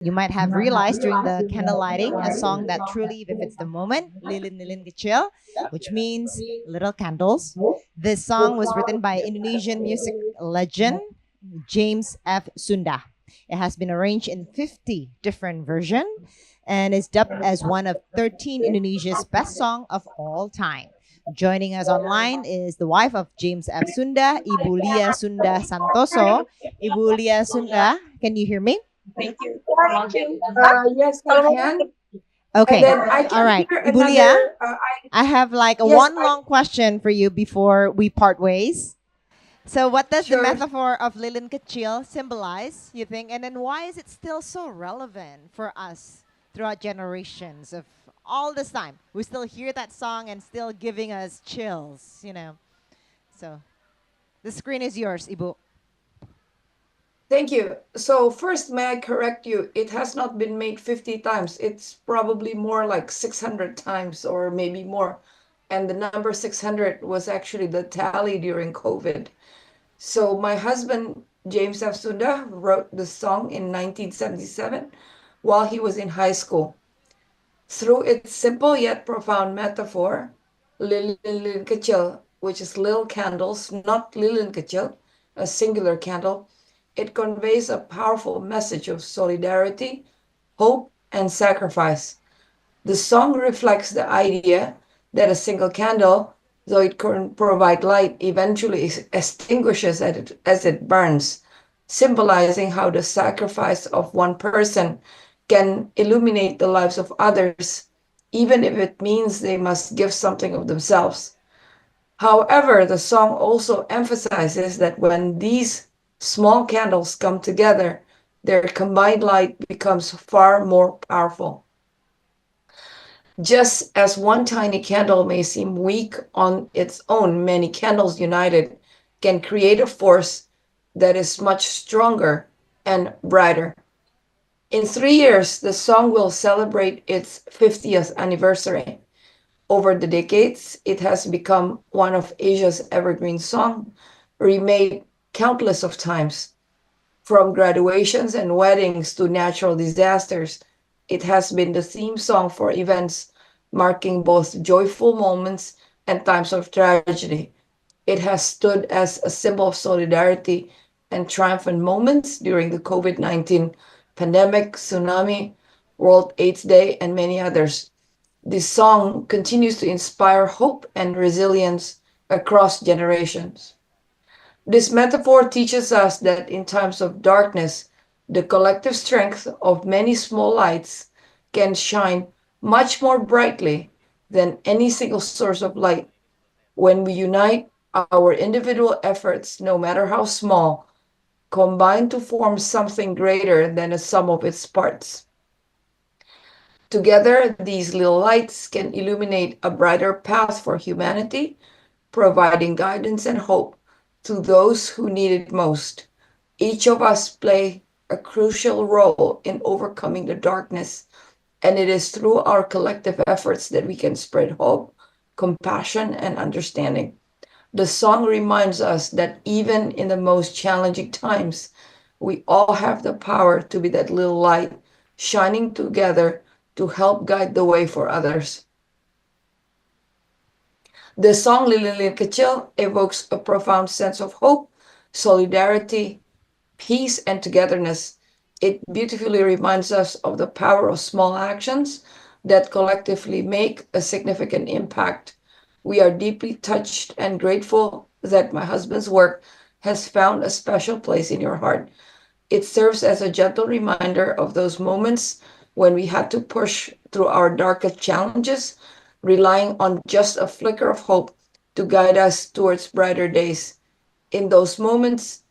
You might have realized during the candle lighting a song that truly befits the moment, Lilin Lilin Kecil, which means little candles. This song was written by Indonesian music legend James F. Sunda. It has been arranged in 50 different versions and is dubbed as one of 13 Indonesia's best song of all time. Joining us online is the wife of James F. Sunda, Ibu Lia Sunda Santoso. Ibu Lia Sunda, can you hear me? Yes, I can. And Okay. then I All can right. hear Ibu Lia, another. I have like a Yes, one long question for you before we part ways. So, what does the sure. metaphor of Lilin Kecil symbolize, you think? And then why is it still so relevant for us throughout generations of all this time? We still hear that song and still giving us chills. So, the screen is yours, Ibu. Thank you. So first, may I correct you? It has not been made 50 times. It's probably more like 600 times or maybe more. And the number 600 was actually the tally during COVID. So my husband, James F. Sunda, wrote the song in 1977 while he was in high school. Through its simple yet profound metaphor, lilin kecil, which is little candles, not lilin kecil, a singular candle, it conveys a powerful message of solidarity, hope, and sacrifice. The song reflects the idea that a single candle, though it can provide light, eventually extinguishes as it burns, symbolizing how the sacrifice of one person can illuminate the lives of others, even if it means they must give something of themselves. However, the song also emphasizes that when these small candles come together, their combined light becomes far more powerful. Just as one tiny candle may seem weak on its own, many candles united can create a force that is much stronger and brighter. In 3 years, the song will celebrate its 50th anniversary. Over the decades, it has become one of Asia's evergreen songs, remade countless of times. From graduations and weddings to natural disasters, it has been the theme song for events marking both joyful moments and times of tragedy. It has stood as a symbol of solidarity and triumphant moments during the COVID-19 pandemic, tsunami, World AIDS Day, and many others. This song continues to inspire hope and resilience across generations. This metaphor teaches us that in times of darkness, the collective strength of many small lights can shine much more brightly than any single source of light. When we unite, our individual efforts, no matter how small, combine to form something greater than a sum of its parts. Together, these little lights can illuminate a brighter path for humanity, providing guidance and hope to those who need it most. Each of us play a crucial role in overcoming the darkness, and it is through our collective efforts that we can spread hope, compassion, and understanding. The song reminds us that even in the most challenging times, we all have the power to be that little light shining together to help guide the way for others. The song Lilin Kecil evokes a profound sense of hope, solidarity, peace, and togetherness. It beautifully reminds us of the power of small actions that collectively make a significant impact. We are deeply touched and grateful that my husband's work has found a special place in your heart. It serves as a gentle reminder of those moments when we had to push through our darkest challenges, relying on just a flicker of hope to guide us towards brighter days. In those moments,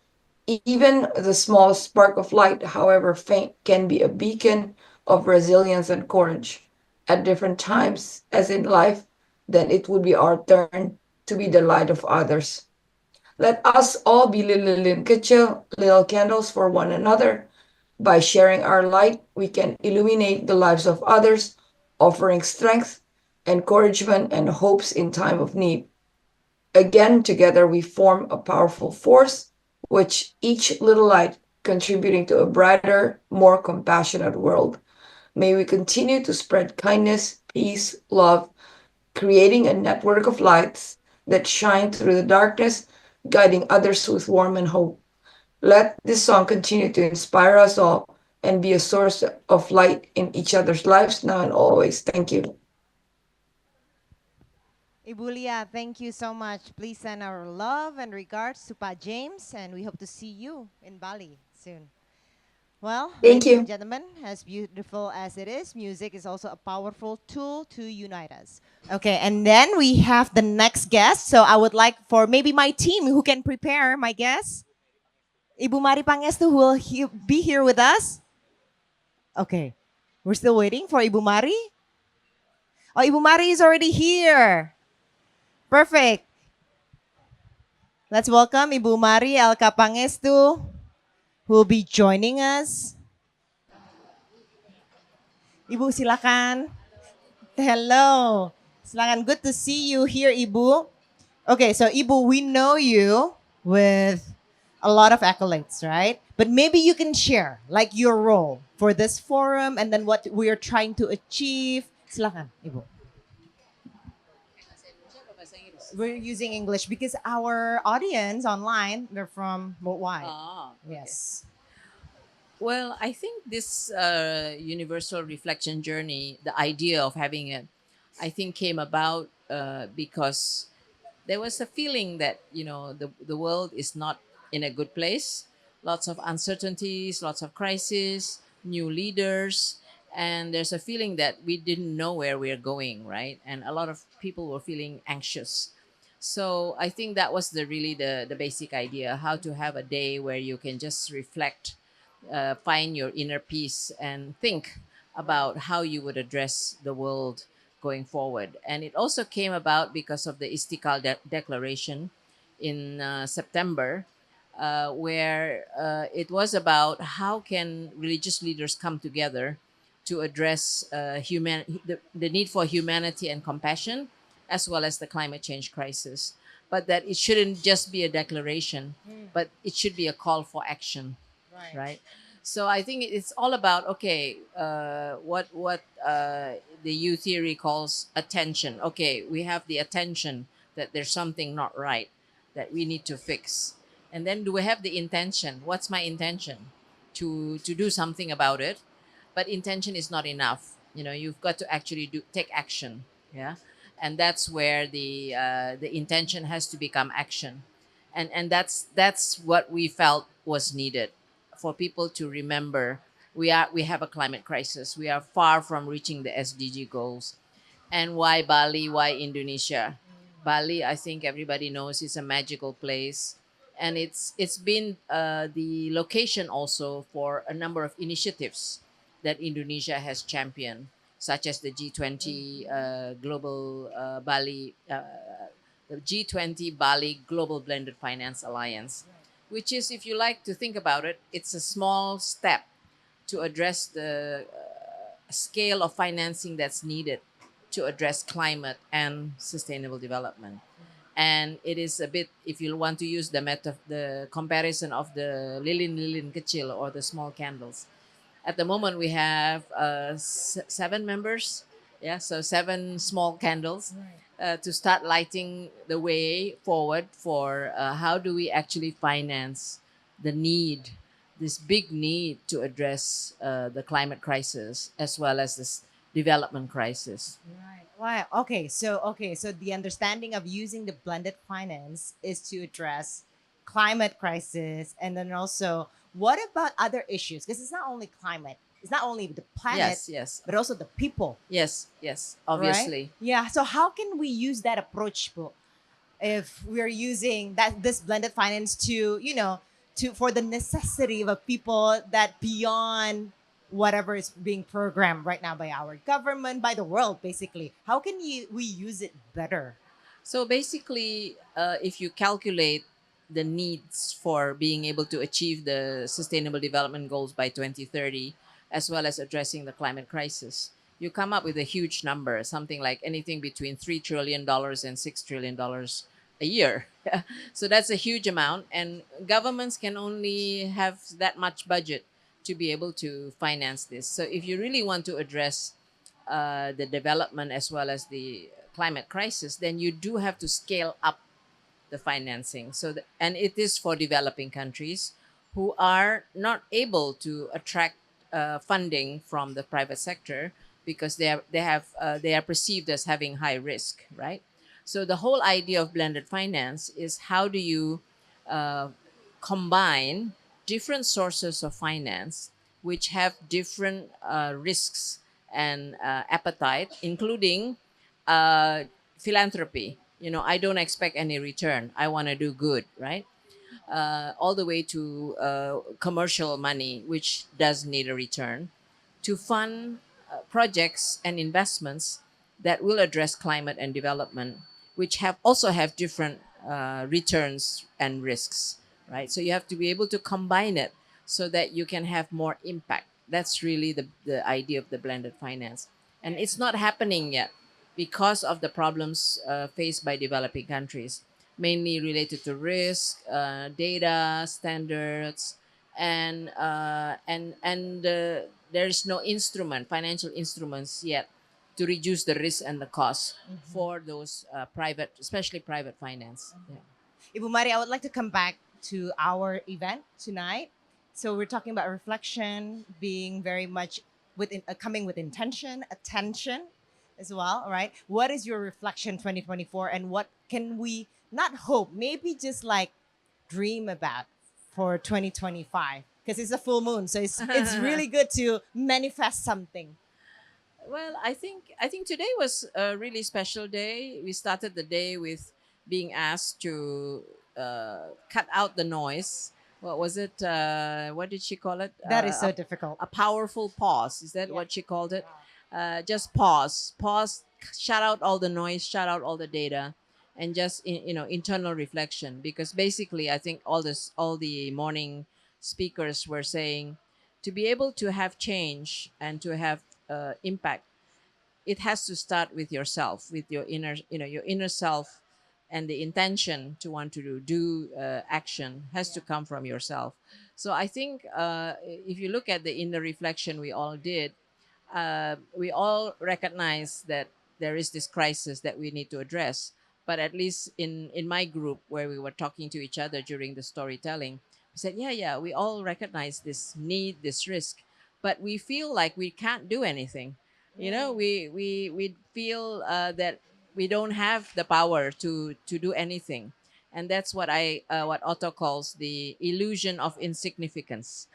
even the smallest spark of light, however faint, can be a beacon of resilience and courage. At different times, as in life, then it would be our turn to be the light of others. Let us all be little kecil, little candles for one another. By sharing our light, we can illuminate the lives of others, offering strength, encouragement, and hopes in time of need. Again, together we form a powerful force, which each little light contributing to a brighter, more compassionate world. May we continue to spread kindness, peace, love, creating a network of lights that shine through the darkness, guiding others with warmth and hope. Let this song continue to inspire us all and be a source of light in each other's lives now and always. Thank you. Ibu Lia, thank you so much. Please send our love and regards to Pa James, and we hope to see you in Bali soon. Well, Thank ladies and you. gentlemen, as beautiful as it is, music is also a powerful tool to unite us. Okay, and then we have the next guest. So I would like for maybe my team who can prepare my guest. Ibu Mari Pangestu, who will be here with us. Okay, we're still waiting for Ibu Mari. Oh, Ibu Mari is already here. Perfect. Let's welcome Ibu Mari Alka Pangestu, who will be joining us. Ibu, silakan. Hello. Silakan. Good to see you here, Ibu. Okay, so Ibu, we know you with a lot of accolades, right? But maybe you can share like your role for this forum and then what we are trying to achieve. Silakan, Ibu. We're using English because our audience online, they're from worldwide. Ah, okay. Yes. Well, I think this universal reflection journey, the idea of having it, I think came about because there was a feeling that the world is not in a good place. Lots of uncertainties, lots of crises, new leaders, and there's a feeling that we didn't know where we're going, right? And a lot of people were feeling anxious. So I think that was the basic idea, how to have a day where you can just reflect, find your inner peace, and think about how you would address the world going forward. And it also came about because of the Istiqlal Declaration in September, where it was about how can religious leaders come together to address the need for humanity and compassion, as well as the climate change crisis. But that it shouldn't just be a declaration, but it should be a call for action, right? So I think it's all about, okay, what the U theory calls attention. Okay, we have the attention that there's something not right that we need to fix, and then do we have the intention? What's my intention to do something about it? But intention is not enough. You've got to actually take action. Yeah, and that's where the intention has to become action, and that's what we felt was needed for people to remember we have a climate crisis. We are far from reaching the SDG goals. And why Bali? Why Indonesia? Bali, I think everybody knows, is a magical place, and it's been the location also for a number of initiatives that Indonesia has championed, such as the G20 Global Bali, the G20 Bali Global Blended Finance Alliance, which is, if you like to think about it, it's a small step to address the scale of financing that's needed to address climate and sustainable development. And it is a bit, if you want to use the comparison of the lilin kecil, or the small candles. At the moment, we have 7 members. Yeah, so 7 small candles to start lighting the way forward for how do we actually finance the need, this big need to address the climate crisis as well as this development crisis. Right. Wow. Okay. So the understanding of using the blended finance is to address climate crisis, and then also what about other issues? Because it's not only climate, it's not only the planet, Yes, yes, but also the people. yes, yes, Right? obviously. Yeah. So how can we use that approach, po, if we're using this blended finance to for the necessity of a people that beyond whatever is being programmed right now by our government, by the world, basically, how can we use it better? So basically, if you calculate the needs for being able to achieve the Sustainable Development Goals by 2030, as well as addressing the climate crisis, you come up with a huge number, something like anything between $3 trillion and $6 trillion a year. So that's a huge amount, and governments can only have that much budget to be able to finance this. So if you really want to address the development as well as the climate crisis, then you do have to scale up the financing. And it is for developing countries who are not able to attract funding from the private sector because they are perceived as having high risk, right? So the whole idea of blended finance is how do you uh, combine different sources of finance which have different risks and appetite, including uh, philanthropy. I don't expect any return. I want to do good, right? All the way to commercial money, which does need a return, to fund projects and investments that will address climate and development, which have different returns and risks, right? So you have to be able to combine it so that you can have more impact. That's really the idea of the blended finance. And it's not happening yet because of the problems faced by developing countries, mainly related to risk, data, standards, and there is no financial instruments yet, to reduce the risk and the cost for those private, especially private finance. Yeah. Ibu Mari, I would like to come back to our event tonight. So we're talking about reflection being very much coming with intention, attention as well. All right. What is your reflection 2024, and what can we not hope, maybe just like dream about for 2025? Because it's a full moon, so it's really good to manifest something. Well, I think today was a really special day. We started the day with being asked to cut out the noise. What was it? What did she call it? That is so difficult. A powerful pause. Is that what she called it? Just pause. Pause. Shut out all the noise. Shut out all the data, and just internal reflection. Because basically, I think all the morning speakers were saying, to be able to have change and to have impact, it has to start with yourself, with your inner self, and the intention to want to do action has to come from yourself. So I think if you look at the inner reflection we all did, we all recognize that there is this crisis that we need to address. But at least in my group, where we were talking to each other during the storytelling, we said, yeah, we all recognize this need, this risk, but we feel like we can't do anything. We feel that we don't have the power to do anything. And that's what Otto calls the illusion of insignificance,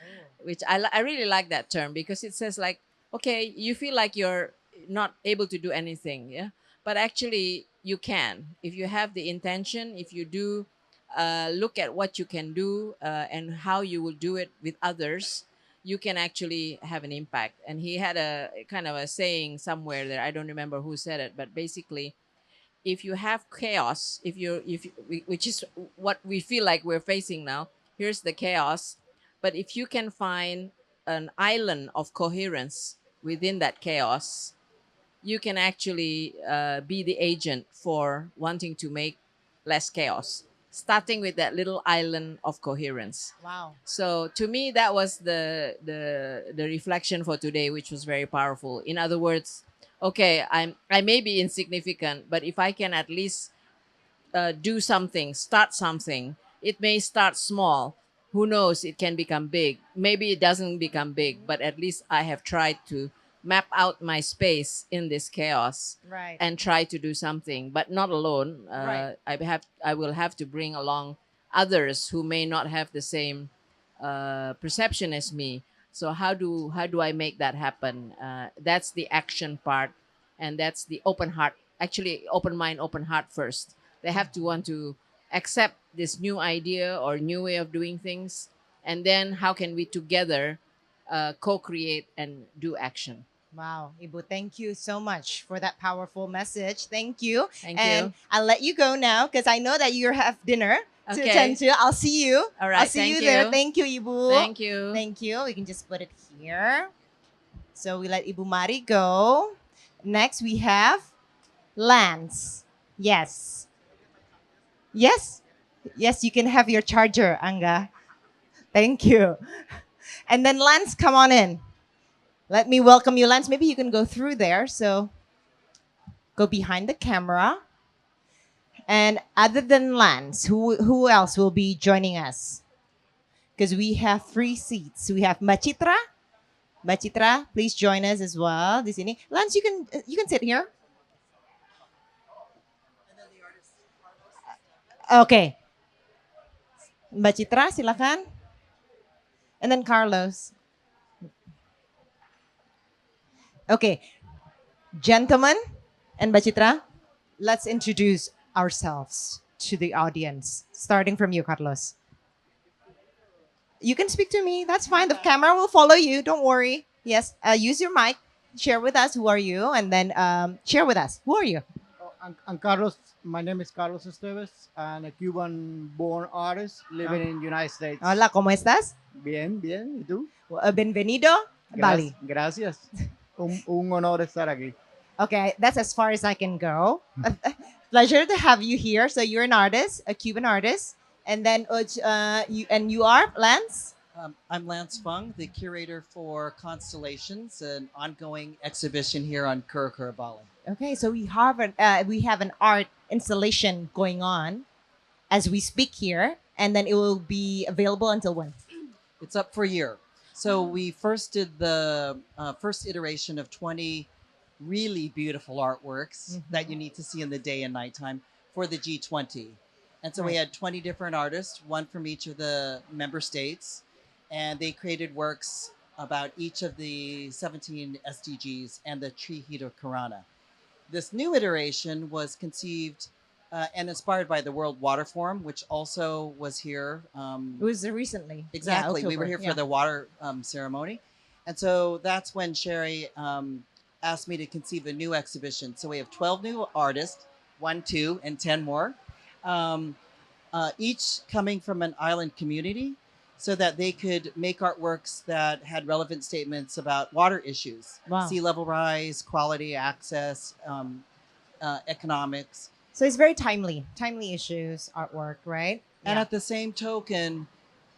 which I really like that term, because it says, like, okay, you feel like you're not able to do anything, yeah, but actually you can, if you have the intention, if you do look at what you can do, and how you will do it with others, you can actually have an impact. And he had a kind of a saying somewhere there, I don't remember who said it, but basically, if you have chaos, which is what we feel like we're facing now, here's the chaos. But if you can find an island of coherence within that chaos, you can actually be the agent for wanting to make less chaos, starting with that little island of coherence. Wow. So to me, that was the reflection for today, which was very powerful. In other words, okay, I may be insignificant, but if I can at least do something, start something. It may start small. Who knows? It can become big. Maybe it doesn't become big, but at least I have tried to map out my space in this chaos, Right. and try to do something, but not alone. Right. I will have to bring along others who may not have the same perception as me. So how do I make that happen? That's the action part, and that's the open heart. Actually, open mind, open heart first. They have to want to accept this new idea or new way of doing things, and then how can we together co-create and do action? Wow, Ibu, thank you so much for that powerful message. Thank you. Thank And you. I'll let you go now because I know that you have dinner to Okay. attend to. I'll see you. All right, I'll see thank you there. you. Thank you, Ibu. Thank you. Thank you. We can just put it here. So we let Ibu Mari go. Next, we have Lance. Yes. Yes. Yes, you can have your charger, Anga. Thank you. And then Lance, come on in. Let me welcome you, Lance. Maybe you can go through there. So go behind the camera. And other than Lance, who else will be joining us? Because we have 3 seats. We have Machitra. Machitra, please join us as well. Di sini. Lance, you can sit here. Okay. Machitra, silakan. And then Carlos. Okay, gentlemen and Bachitra, let's introduce ourselves to the audience, starting from you, Carlos. You can speak to me. That's fine. The camera will follow you. Don't worry. Yes, use your mic. Share with us who are you, and then share with us who are you. Oh, I'm Carlos. My name is Carlos Esteves. I'm a Cuban-born artist living in the United States. Hola, ¿cómo estás? Bien, bien. ¿Y tú? Bienvenido, Bali. Gracias. Un honor estar aquí. Okay, that's as far as I can go. Pleasure to have you here. So you're an artist, a Cuban artist, and then you are Lance. I'm Lance Fung, the curator for Constellations, an ongoing exhibition here on Kura Bali. Okay, so we have an art installation going on as we speak here, and then it will be available until when? It's up for a year. So we first did the first iteration of 20 really beautiful artworks that you need to see in the day and nighttime for the G20. And so we Right. had 20 different artists, one from each of the member states, and they created works about each of the 17 SDGs and the tree Hita Karana. This new iteration was conceived and inspired by the World Water Forum, which also was here. It was recently. Yeah, Exactly. We were October. here Yeah. for the water ceremony. And so that's when Sherry asked me to conceive a new exhibition. So we have 12 new artists, 1, 2, and 10 more, each coming from an island community so that they could make artworks that had relevant statements about water issues, Wow. sea level rise, quality, access, economics. So it's very timely issues, artwork, right? And Yeah. at the same token,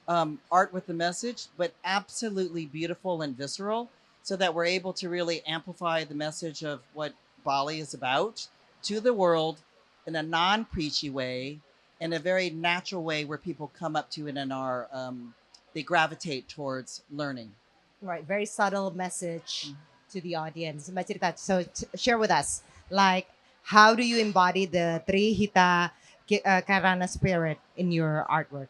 art with a message, but absolutely beautiful and visceral, so that we're able to really amplify the message of what Bali is about to the world in a non-preachy way, in a very natural way where people come up to it and are they gravitate towards learning. Right, very subtle message to the audience. Mbak Cirita, so share with us, like, how do you embody the Tri Hita Karana spirit in your artwork?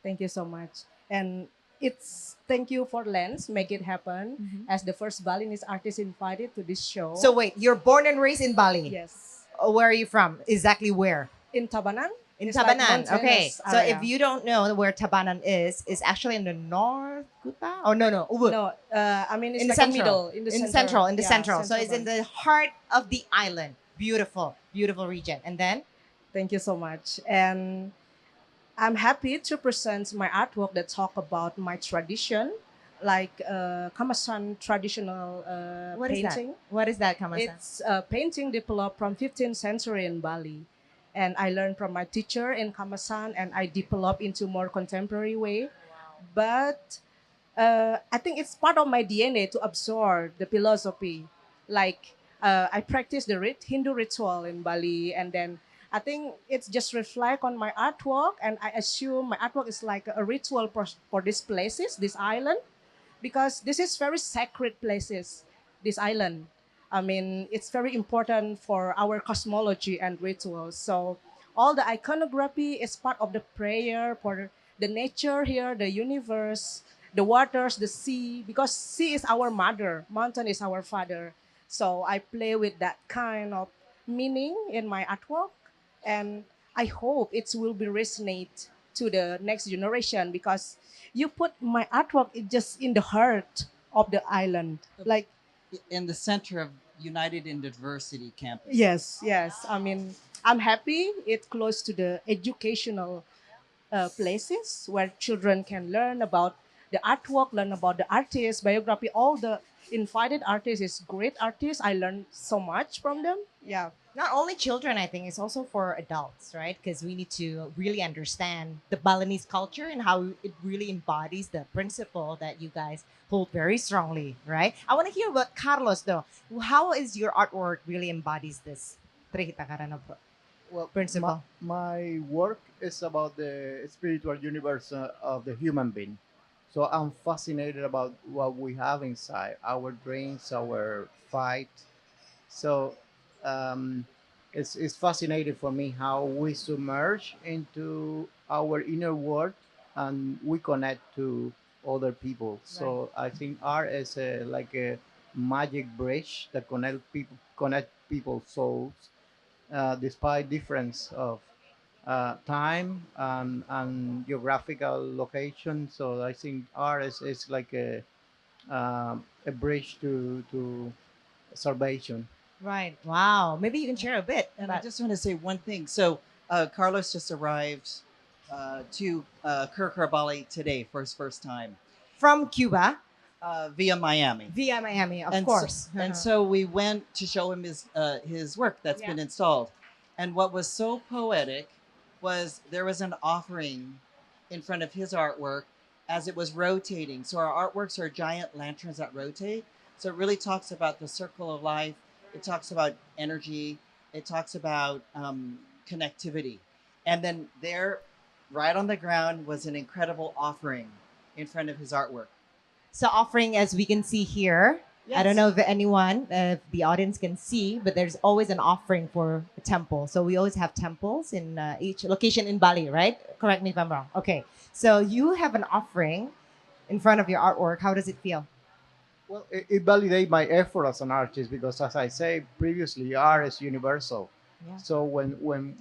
Thank you so much. And it's thank you for Lens, make it happen as the first Balinese artist invited to this show. So wait, you're born and raised in Bali. yes, Where are you from? Exactly where? in Tabanan. In It's like Tabanan. Okay. mountainous So area. if you don't know where Tabanan is, it's actually in the north Kuta. Oh no, Ubud. No, I mean it's In the like a central. middle, in the in the center. central, in the Yeah, central. So it's in Bali. the heart of the island. Beautiful, beautiful region. And then Thank you so much. And I'm happy to present my artwork that talk about my tradition, like Kamasan traditional what is that? painting. What is that, Kamasan? It's a painting developed from 15th century in Bali. And I learned from my teacher in Kamasan and I developed into more contemporary way. But I think it's part of my DNA to absorb the philosophy. Like I practice the Hindu ritual in Bali, and then I think it's just reflect on my artwork, and I assume my artwork is like a ritual for these places, this island, because this is very sacred places, this island. I mean, it's very important for our cosmology and rituals. So all the iconography is part of the prayer for the nature here, the universe, the waters, the sea, because sea is our mother, mountain is our father. So I play with that kind of meaning in my artwork, and I hope it will be resonate to the next generation because you put my artwork just in the heart of the island. Like In the center of United in Diversity campus. yes. I mean, I'm happy it's close to the educational places where children can learn about the artwork, learn about the artist, biography. All the invited artists is great artists. I learned so much from them. Yeah. Not only children, I think it's also for adults, right? Because we need to really understand the Balinese culture and how it really embodies the principle that you guys hold very strongly, right? I want to hear about Carlos though. How is your artwork really embodies this Trihita Karana Well, principle? my work is about the spiritual universe of the human being. So I'm fascinated about what we have inside our dreams, our fight. So um, it's fascinating for me how we submerge into our inner world and we connect to other people. Right. So I think art is like a magic bridge that connect people's souls despite difference of time and geographical location. So I think art is like a bridge to salvation. Right. Wow. Maybe you can share a bit And I about just want to say one thing. So Carlos just arrived to Kirkara, Bali today for his first time from Cuba via Miami. via Miami, of and course. So, and so we went to show him his work that's Yeah. been installed. And what was so poetic was there was an offering in front of his artwork as it was rotating. So our artworks are giant lanterns that rotate. So it really talks about the circle of life. It talks about energy. It talks about connectivity. And then there, right on the ground, was an incredible offering in front of his artwork. So offering, as we can see here, I don't Yes. know if anyone, if the audience can see, but there's always an offering for a temple. So we always have temples in each location in Bali, right? Correct me if I'm wrong. Okay. So you have an offering in front of your artwork. How does it feel? Well, it validates my effort as an artist because, as I said previously, art is universal. Yeah. So when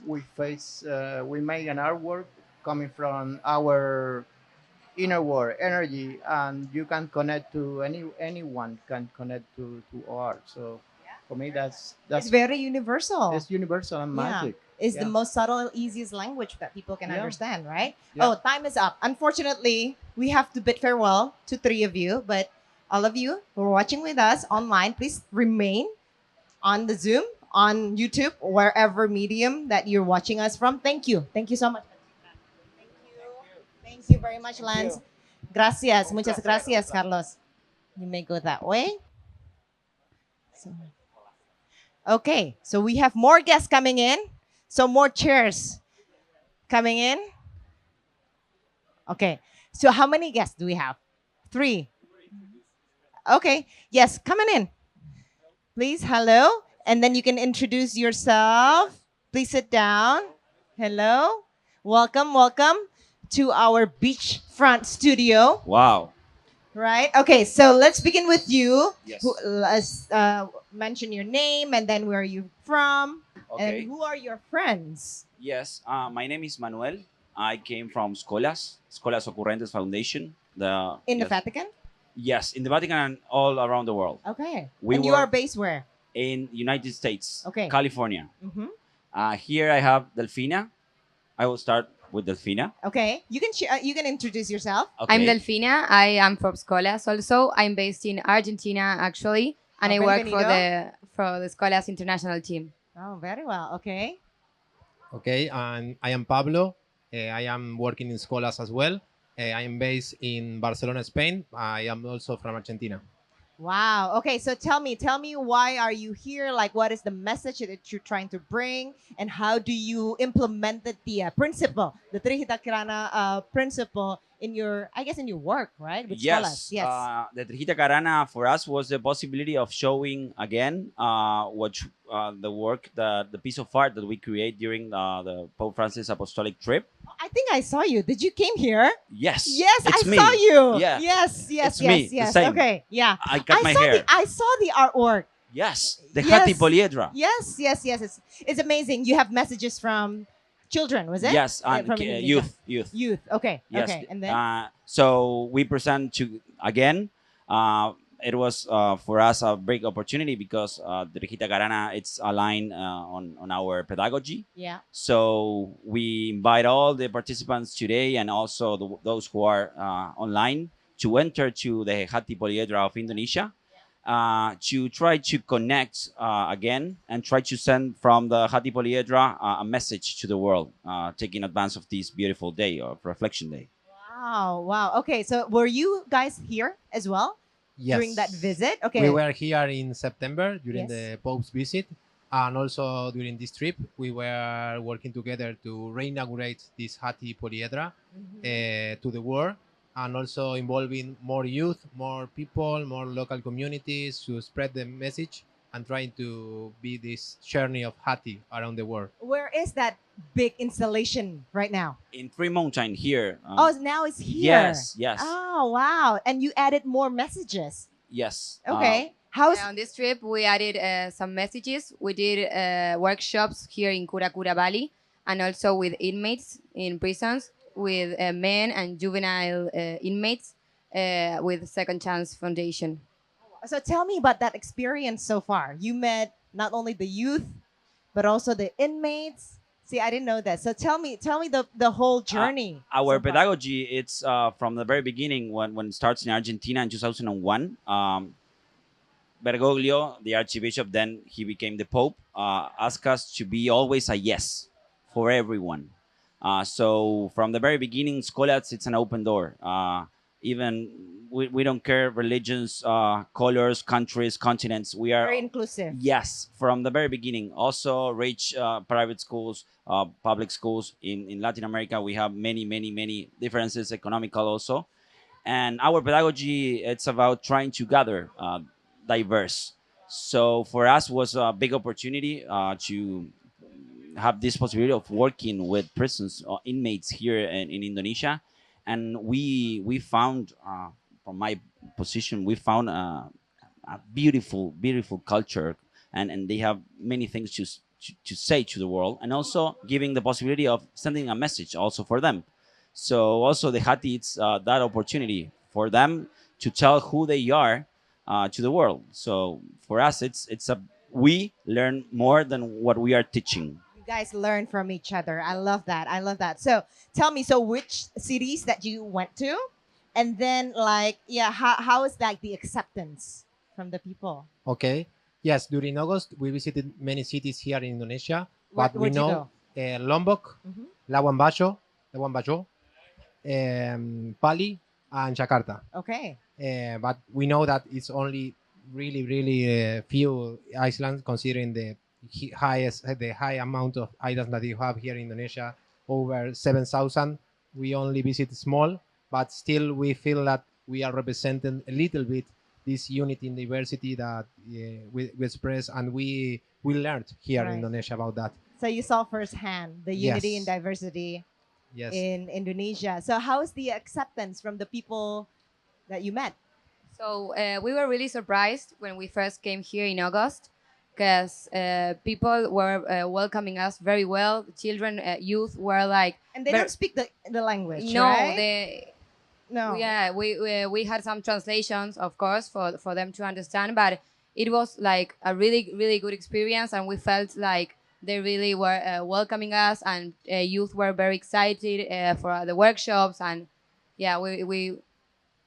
we make an artwork coming from our inner world energy, and you can connect to anyone can connect to art. So for me, It's that's very universal. it's universal and Yeah. magic. It's the Yeah. most subtle, easiest language that people can Yeah. understand, right? Yeah. Oh, time is up. Unfortunately, we have to bid farewell to three of you, but all of you who are watching with us online, please remain on the Zoom, on YouTube, wherever medium that you're watching us from. Thank you. Thank you so much. Thank you. Thank you very much, Lance. Gracias. Muchas gracias, Carlos. You may go that way. So- Okay, so we have more guests coming in. So more chairs coming in. Okay, so how many guests do we have? Three. Okay, yes, coming in. Please, hello. And then you can introduce yourself. Please sit down. Hello. Welcome, welcome to our beachfront studio. Wow. Right. Okay. So let's begin with you. Yes. Let's mention your name and then where are you from Okay. and who are your friends. Yes. My name is Manuel. I came from Escolas Ocurrentes Foundation. In the Yes. Vatican. Yes, in the Vatican and all around the world. Okay. We and you were- are based where? In United States. Okay. California. Mm-hmm. Here I have Delfina. I will start with Delfina. Okay. You can introduce yourself. Okay. I'm Delfina. I am from Escolas also. I'm based in Argentina actually, and Oh, I work bienvenido. for the Escolas international team. Oh, very well. Okay. Okay, and I am Pablo. I am working in Scholas as well. I am based in Barcelona, Spain. I am also from Argentina. Wow. Okay. So tell me why are you here? Like, what is the message that you're trying to bring, and how do you implement the principle, the Trihita Karana principle in your, I guess, in your work, right? With Yes. scholars. Yes. The Hita Karana for us was the possibility of showing again the work, the piece of art that we create during the Pope Francis apostolic trip. I think I saw you. Did you came here? Yes. Yes, it's I me. saw you. Yeah. Yes. It's me, the Yes. same. Okay. Yeah. I cut my saw hair. I saw the artwork. Yes. The Yes. Hati Poliedra. Yes. It's amazing. You have messages from children, was it? Yes, and From Indonesia. youth. Youth. Okay. Yes. Okay. And then So we present to again. It was for us a big opportunity because the Hita Karana it's aligned on our pedagogy. yeah. So we invite all the participants today and also those who are online to enter to the Hati Poliedra of Indonesia. to try to connect again and try to send from the Hati Poliedra a message to the world, taking advance of this beautiful day of Reflection Day. Wow, wow. Okay, so were you guys here as well during that Yes. visit? Okay. We were here in September during Yes. the Pope's visit, and also during this trip, we were working together to re-inaugurate this Hati Poliedra to the world, and also involving more youth, more people, more local communities to spread the message and trying to be this journey of Hati around the world. Where is that big installation right now? In Free Mountain here. Oh, now it's here. Yes, yes. Oh, wow. And you added more messages. Yes. Okay. How's On this trip, we added some messages. We did workshops here in Kura Kura Bali, and also with inmates in prisons, with men and juvenile inmates with Second Chance Foundation. So tell me about that experience so far. You met not only the youth, but also the inmates. See, I didn't know that. So tell me the whole journey. Our so far. pedagogy, it's from the very beginning when it starts in Argentina in 2001. Bergoglio, the Archbishop, then he became the Pope, asked us to be always a yes for everyone. So from the very beginning, Skolats, it's an open door. Even we don't care religions, colors, countries, continents. We are Very inclusive. yes from the very beginning. Also, rich private schools, public schools in Latin America. We have many differences, economical also, and our pedagogy it's about trying to gather diverse. So for us was a big opportunity to have this possibility of working with prisons or inmates here in Indonesia, and we found from my position we found a beautiful culture, and they have many things to say to the world, and also giving the possibility of sending a message also for them. So also the Hati, it's that opportunity for them to tell who they are to the world. So for us, it's a we learn more than what we are teaching. You guys learn from each other. I love that. I love that. So tell me, so which cities that you went to? And then like, yeah, how is like the acceptance from the people? Okay. Yes, during August, we visited many cities here in Indonesia, but we Where'd you know Lombok, Mhm. Labuan Bajo, Bali, and Jakarta. Okay. But we know that it's only really few islands considering the high amount of islands that you have here in Indonesia, over 7,000. We only visit small, but still we feel that we are representing a little bit this unity in diversity that we express, and we learned here Right. in Indonesia about that. So you saw firsthand the unity and Yes. diversity Yes. in Indonesia. So how is the acceptance from the people that you met? So we were really surprised when we first came here in August, because people were welcoming us very well. The children, youth were like, And they Ver- don't speak the language, no, right? No. yeah, we had some translations, of course, for them to understand, but it was like a really good experience, and we felt like they really were welcoming us, and youth were very excited for the workshops, and yeah, we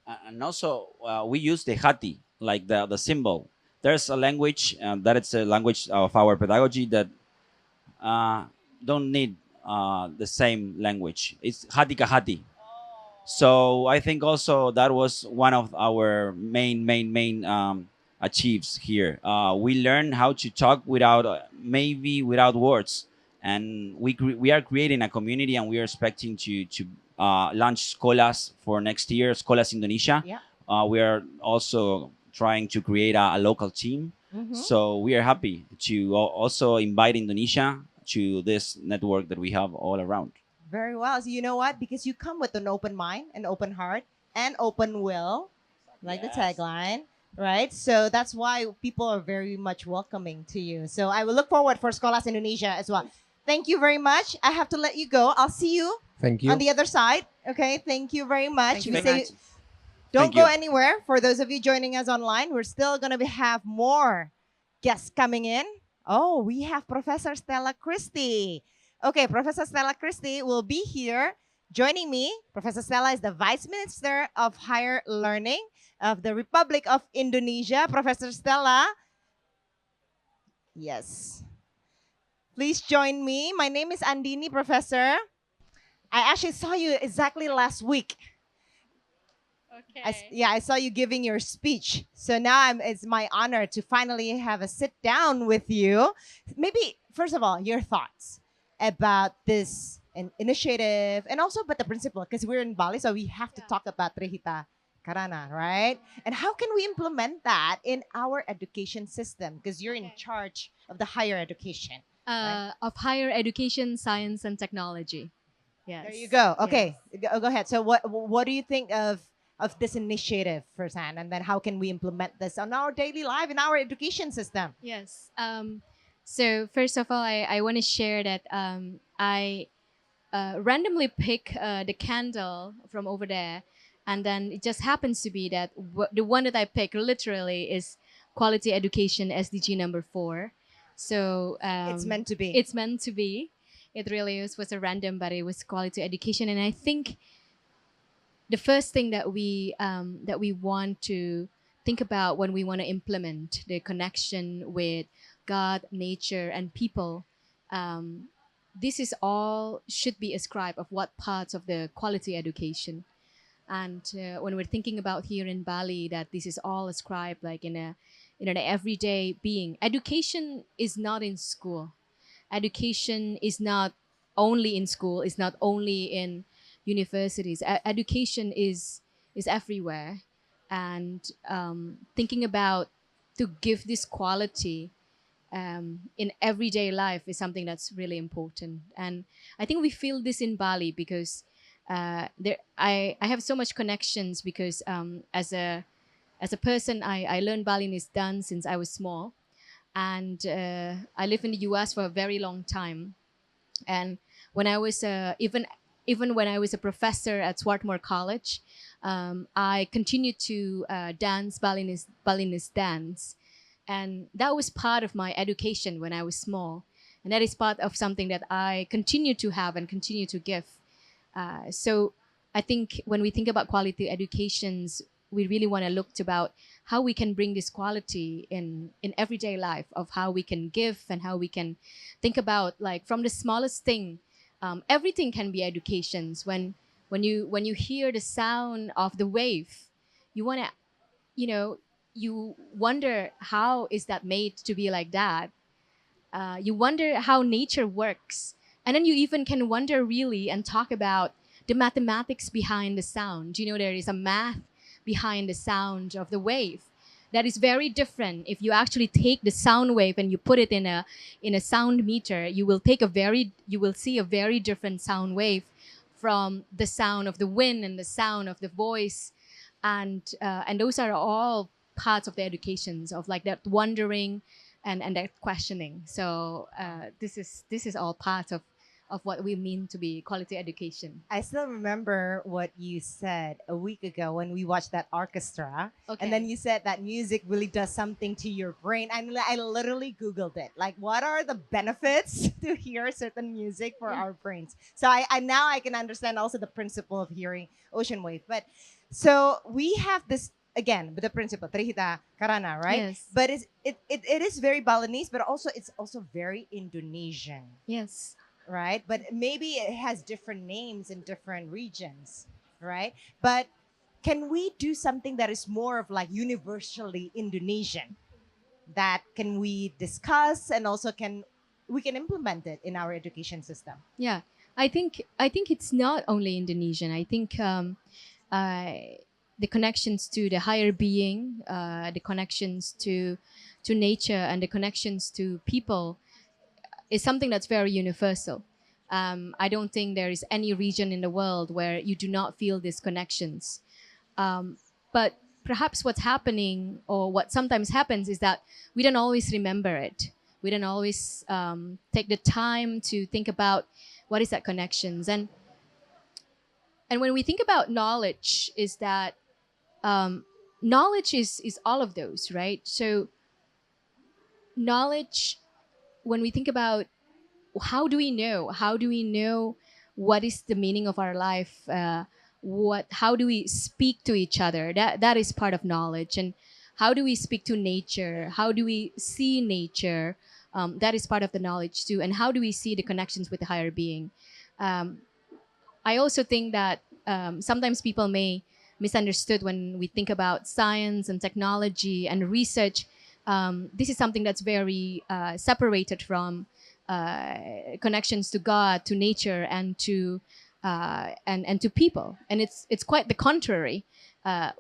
And also we use the Hati, like the symbol. There's a language that it's a language of our pedagogy that don't need the same language. It's Hati ka Hati. So I think also that was one of our main achieves here. We learn how to talk without maybe without words, and we are creating a community, and we are expecting to launch Skolas for next year, Skolas Indonesia. Yeah. We are also trying to create a local team. Mhm. So we are happy to also invite Indonesia to this network that we have all around. Very well. So you know what? Because you come with an open mind, an open heart, and open will, like the tagline, right? So that's why people are very much welcoming to you. So I will look forward for Skolas Indonesia as well. Thank you very much. I have to let you go. I'll see you Thank you. on the other side. Okay. Thank you very much. Thank you We very say- much. Don't Thank go you. anywhere. For those of you joining us online, we're still going to have more guests coming in. Oh, we have Professor Stella Christie. Okay, Professor Stella Christie will be here joining me. Professor Stella is the Vice Minister of Higher Learning of the Republic of Indonesia, Professor Stella. Yes. Please join me. My name is Andini, Professor. I actually saw you exactly last week. Okay. Yeah, I saw you giving your speech. So now it's my honor to finally have a sit down with you. Maybe, first of all, your thoughts about this initiative and also about the principle, because we're in Bali, so we have to talk about Hita Karana, right? And how can we implement that in our education system? Because you're in charge of the higher education. Of higher education, science, and technology. Yes. There you go. Yes. Okay, go ahead. So what do you think of this initiative firsthand, and then how can we implement this on our daily life in our education system? Yes. So first of all, I want to share that I randomly pick the candle from over there, and then it just happens to be that the one that I pick literally is quality education SDG number 4. So It's meant to be. It's meant to be. It really was a random, but it was quality education, and I think the first thing that we want to think about when we want to implement the connection with God, nature, and people, this is all should be ascribed of what parts of the quality education. And when we're thinking about here in Bali, that this is all ascribed like in an everyday being. Education is not in school. Education is not only in school. It's not only in universities. Education is everywhere, and thinking about to give this quality in everyday life is something that's really important. And I think we feel this in Bali because I have so much connections because as a person I learned Balinese dance since I was small, and I lived in the U.S. for a very long time. And when I was even when I was a professor at Swarthmore College, I continued to dance Balinese dance, and that was part of my education when I was small, and that is part of something that I continue to have and continue to give. So I think when we think about quality educations, we really want to look to about how we can bring this quality in everyday life, of how we can give and how we can think about like from the smallest thing. Everything can be educations. When you hear the sound of the wave, you want to, you know, you wonder how is that made to be like that. You wonder how nature works, and then you even can wonder really and talk about the mathematics behind the sound. You know, there is a math behind the sound of the wave that is very different. If you actually take the sound wave and you put it in a sound meter, you will see a very different sound wave from the sound of the wind and the sound of the voice, and those are all parts of the educations of like that wondering and that questioning. So this is all part of what we mean to be quality education. I still remember what you said a week ago when we watched that orchestra. And then you said that music really does something to your brain. And I literally Googled it. Like, what are the benefits to hear certain music for our brains? So I now I can understand also the principle of hearing ocean wave. But so we have this again with the principle, Trihita Karana, right? Yes. But it is very Balinese, but also it's also very Indonesian. Yes. Right? But maybe it has different names in different regions, right? But can we do something that is more of like universally Indonesian that can we discuss and also we can implement it in our education system? Yeah, I think it's not only Indonesian. I think the connections to the higher being, the connections to nature, and the connections to people is something that's very universal. I don't think there is any region in the world where you do not feel these connections. But perhaps what's happening, or what sometimes happens, is that we don't always remember it. We don't always take the time to think about what is that connections. And when we think about knowledge, is that knowledge is all of those, right? So knowledge, when we think about how do we know what is the meaning of our life, how do we speak to each other. That is part of knowledge. And how do we speak to nature, how do we see nature, that is part of the knowledge too. And how do we see the connections with the higher being. um, I also think that sometimes people may misunderstood when we think about science and technology and research. This is something that's very separated from connections to God, to nature, and to people. And it's quite the contrary.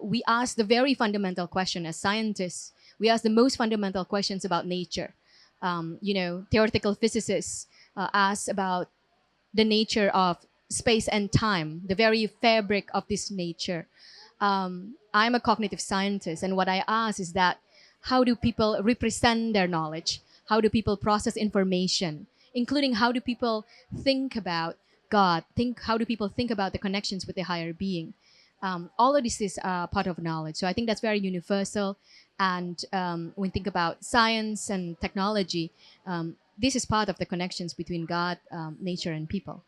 We ask the very fundamental question as scientists. We ask the most fundamental questions about nature. Theoretical physicists ask about the nature of space and time, the very fabric of this nature. I'm a cognitive scientist, and what I ask is that how do people represent their knowledge? How do people process information, including how do people think about God? How do people think about the connections with the higher being? All of this is part of knowledge. So I think that's very universal. And when we think about science and technology, this is part of the connections between God, nature, and people.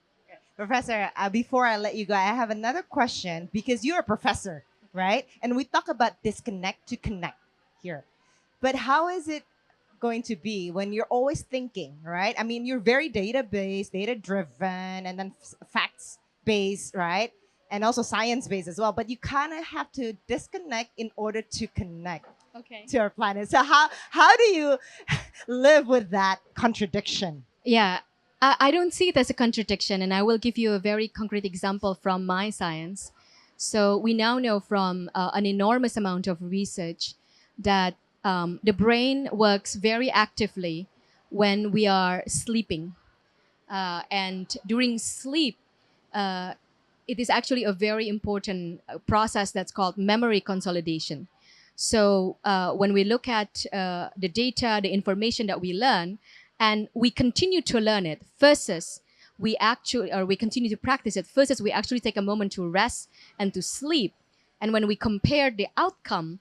Professor, before I let you go, I have another question because you're a professor, right? And we talk about disconnect to connect here. But how is it going to be when you're always thinking, right? I mean, you're very data-based, data-driven, and then facts-based, right? And also science-based as well. But you kind of have to disconnect in order to connect Okay. to our planet. So how do you live with that contradiction? Yeah, I don't see it as a contradiction, and I will give you a very concrete example from my science. So we now know from an enormous amount of research that the brain works very actively when we are sleeping. And during sleep, uh, it is actually a very important process that's called memory consolidation. So when we look at the data, the information that we learn, and we continue to learn it versus we continue to practice it versus we actually take a moment to rest and to sleep. And when we compare the outcome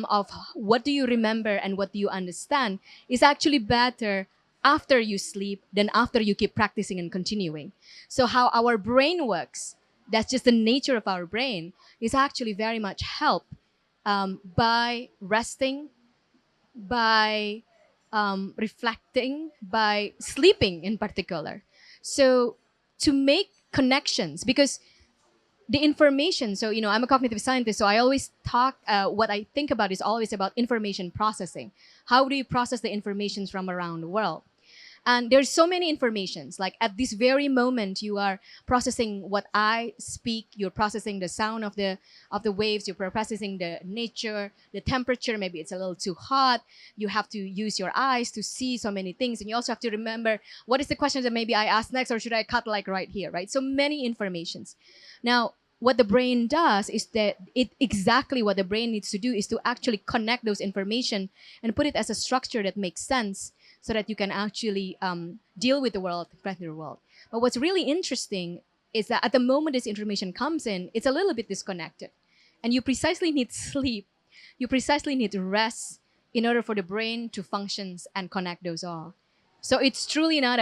of what do you remember and what do you understand is actually better after you sleep than after you keep practicing and continuing. So how our brain works, that's just the nature of our brain, is actually very much helped by resting, by reflecting, by sleeping in particular. So to make connections, because the information, so I'm a cognitive scientist, so I always talk, what I think about is always about information processing. How do you process the information from around the world? And there's so many informations. Like at this very moment, you are processing what I speak. You're processing the sound of the waves. You're processing the nature, the temperature. Maybe it's a little too hot. You have to use your eyes to see so many things, and you also have to remember what is the question that maybe I ask next, or should I cut like right here, right? So many informations. Now, what the brain does is that exactly what the brain needs to do is to actually connect those information and put it as a structure that makes sense, so that you can actually deal with the world, express the world. But what's really interesting is that at the moment this information comes in, it's a little bit disconnected. And you precisely need sleep, you precisely need rest in order for the brain to function and connect those all. So it's truly not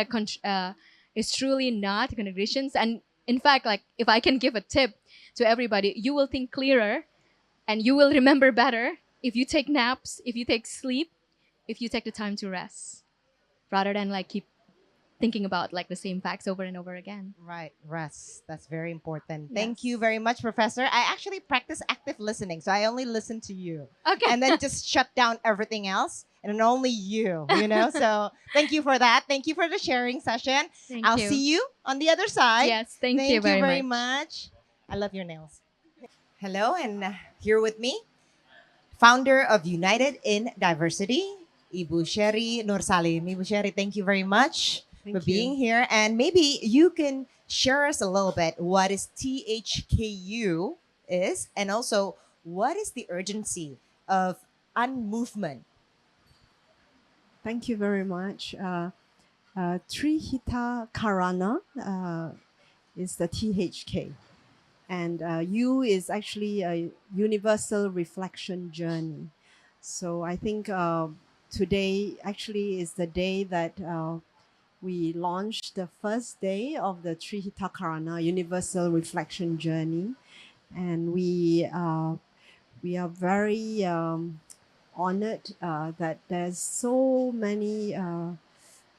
it's truly not contradictions. And in fact, like if I can give a tip to everybody, you will think clearer and you will remember better if you take naps, if you take sleep, if you take the time to rest, rather than like keep thinking about like the same facts over and over again. Right, rest. That's very important. Yes. Thank you very much, Professor. I actually practice active listening, so I only listen to you. Okay. And then just shut down everything else and then only you, So thank you for that. Thank you for the sharing session. Thank I'll you. see you on the other side. Yes, thank you very much. I love your nails. Hello, and here with me, founder of United in Diversity, Ibu Sherry Nursalim. Ibu Sherry, thank you very much for being here. And maybe you can share us a little bit what is THKU is, and also what is the urgency of unmovement. Thank you very much. Hita Karana is the THK. And U is actually a universal reflection journey. So I think today actually is the day that we launched the first day of the Hita Karana Universal Reflection Journey, and we are very honored that there's so many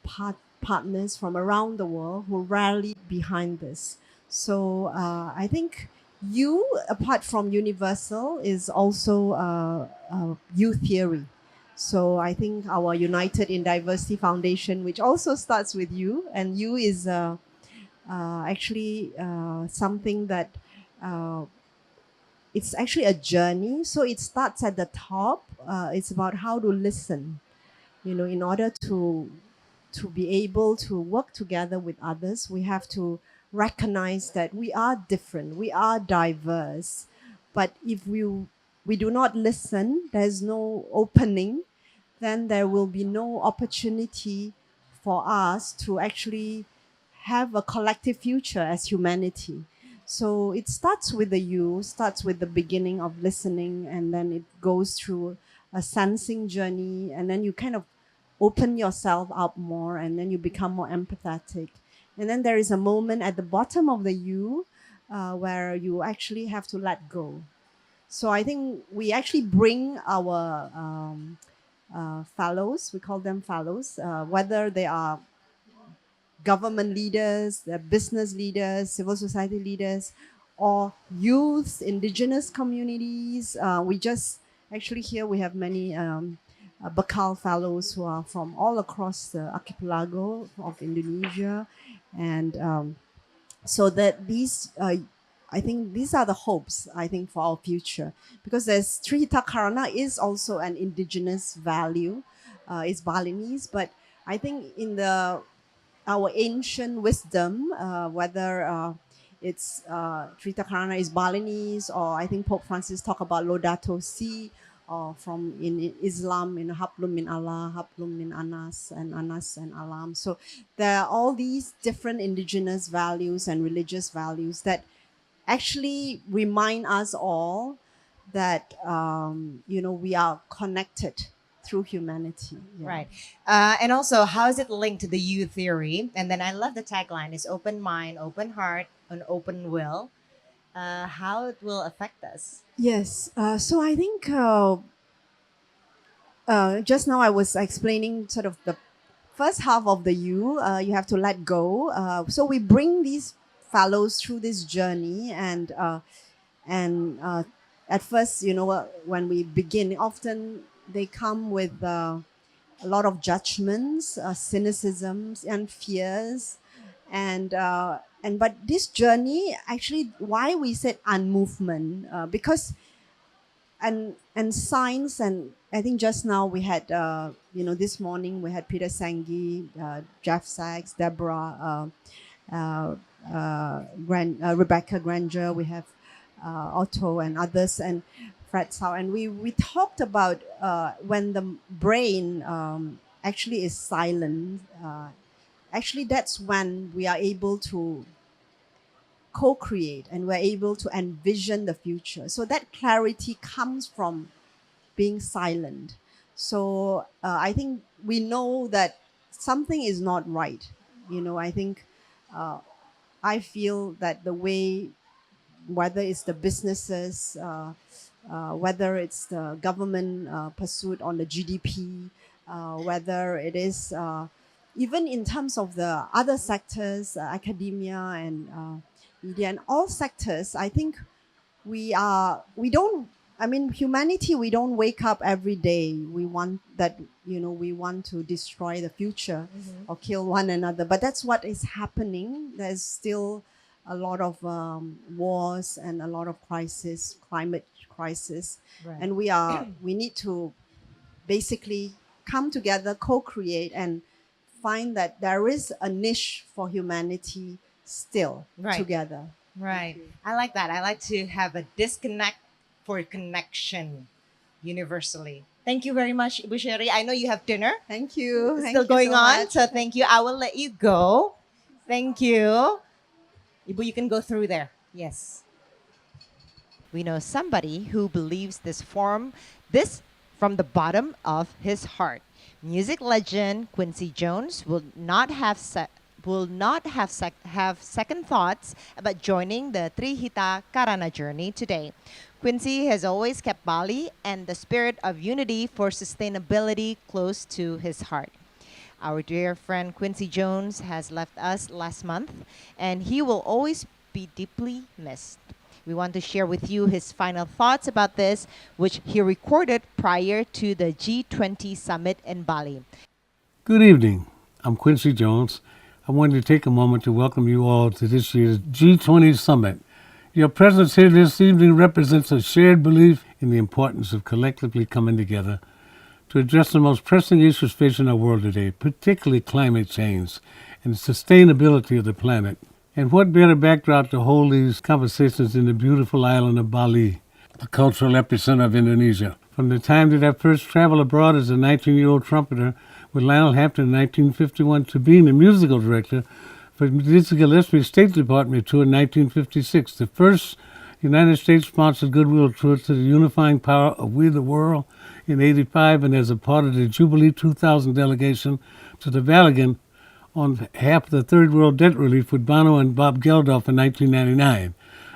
partners from around the world who rallied behind this. So I think U, apart from universal, is also U theory. So I think our United in Diversity Foundation, which also starts with U, and U is actually something that it's actually a journey. So it starts at the top. It's about how to listen, in order to be able to work together with others, we have to recognize that we are different, we are diverse. But if we do not listen, there's no opening, then there will be no opportunity for us to actually have a collective future as humanity. So it starts with the you, starts with the beginning of listening, and then it goes through a sensing journey, and then you kind of open yourself up more, and then you become more empathetic. And then there is a moment at the bottom of the you where you actually have to let go. So I think we actually bring our fellows, we call them fellows, whether they are government leaders, they're business leaders, civil society leaders, or youths, indigenous communities. We just actually here we have many Bakal fellows who are from all across the archipelago of Indonesia, and so that these. I think these are the hopes, I think, for our future, because there's Hita Karana is also an indigenous value. It's Balinese, but I think in our ancient wisdom, whether it's Hita Karana is Balinese, or I think Pope Francis talk about Laudato Si, or from in Islam, Hablum min Allah, Hablum min Anas and Alam. So there are all these different indigenous values and religious values that actually remind us all that we are connected through humanity. Yeah. Right. And also, how is it linked to the U theory? And then I love the tagline is open mind, open heart, an open will. How it will affect us. Yes. So I think just now I was explaining sort of the first half of the you. You have to let go. So we bring these fellows through this journey, and at first, when we begin, often they come with a lot of judgments, cynicisms, and fears, and but this journey actually, why we said unmovement, because and science, and I think just now we had this morning we had Peter Senge, Jeff Sachs, Deborah, Rebecca Granger, we have Otto and others, and Fred Sau, and we talked about when the brain actually is silent. Actually, that's when we are able to co-create and we're able to envision the future. So that clarity comes from being silent. So I think we know that something is not right. I think I feel that the way, whether it's the businesses, whether it's the government pursuit on the GDP, whether it is even in terms of the other sectors, academia and media and all sectors, I think we don't, I mean, humanity, we don't wake up every day. We want that, we want to destroy the future or kill one another. But that's what is happening. There's still a lot of wars and a lot of crisis, climate crisis. Right. And we need to basically come together, co-create, and find that there is a niche for humanity still Right. together. Right. I like that. I like to have a disconnect for connection universally. Thank you very much, Ibu Sherry. I know you have dinner. Thank you. It's Thank still you going so on. much. So thank you. I will let you go. Thank you. Ibu, you can go through there. Yes. We know somebody who believes this from the bottom of his heart. Music legend Quincy Jones will not have second thoughts about joining the Hita Karana journey today. Quincy has always kept Bali and the spirit of unity for sustainability close to his heart. Our dear friend Quincy Jones has left us last month, and he will always be deeply missed. We want to share with you his final thoughts about this, which he recorded prior to the G20 summit in Bali. Good evening. I'm Quincy Jones. I wanted to take a moment to welcome you all to this year's G20 summit. Your presence here this evening represents a shared belief in the importance of collectively coming together to address the most pressing issues facing our world today, particularly climate change and the sustainability of the planet. And what better backdrop to hold these conversations in the beautiful island of Bali, the cultural epicenter of Indonesia. From the time that I first traveled abroad as a 19-year-old trumpeter with Lionel Hampton in 1951 to being the musical director for the Dizzy Gillespie State Department tour in 1956, the first United States-sponsored goodwill tour to the unifying power of We the World in 85, and as a part of the Jubilee 2000 delegation to the Vatican on behalf of the Third World Debt Relief with Bono and Bob Geldof in 1999.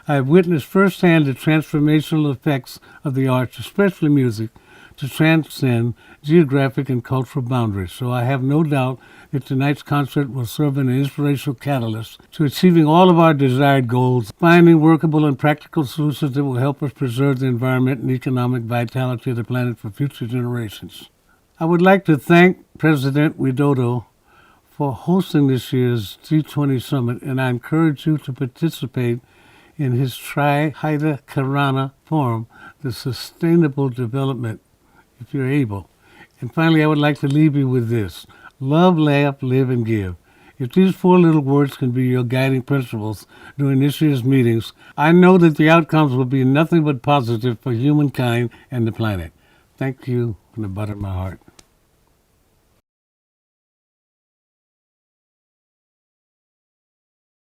I have witnessed firsthand the transformational effects of the arts, especially music, to transcend geographic and cultural boundaries. So I have no doubt that tonight's concert will serve as an inspirational catalyst to achieving all of our desired goals, finding workable and practical solutions that will help us preserve the environment and economic vitality of the planet for future generations. I would like to thank President Widodo for hosting this year's G20 Summit, and I encourage you to participate in his Hita Karana forum, the sustainable development, if you're able. And finally, I would like to leave you with this: love, laugh, live, and give. If these four little words can be your guiding principles during this year's meetings, I know that the outcomes will be nothing but positive for humankind and the planet. Thank you from the bottom of my heart.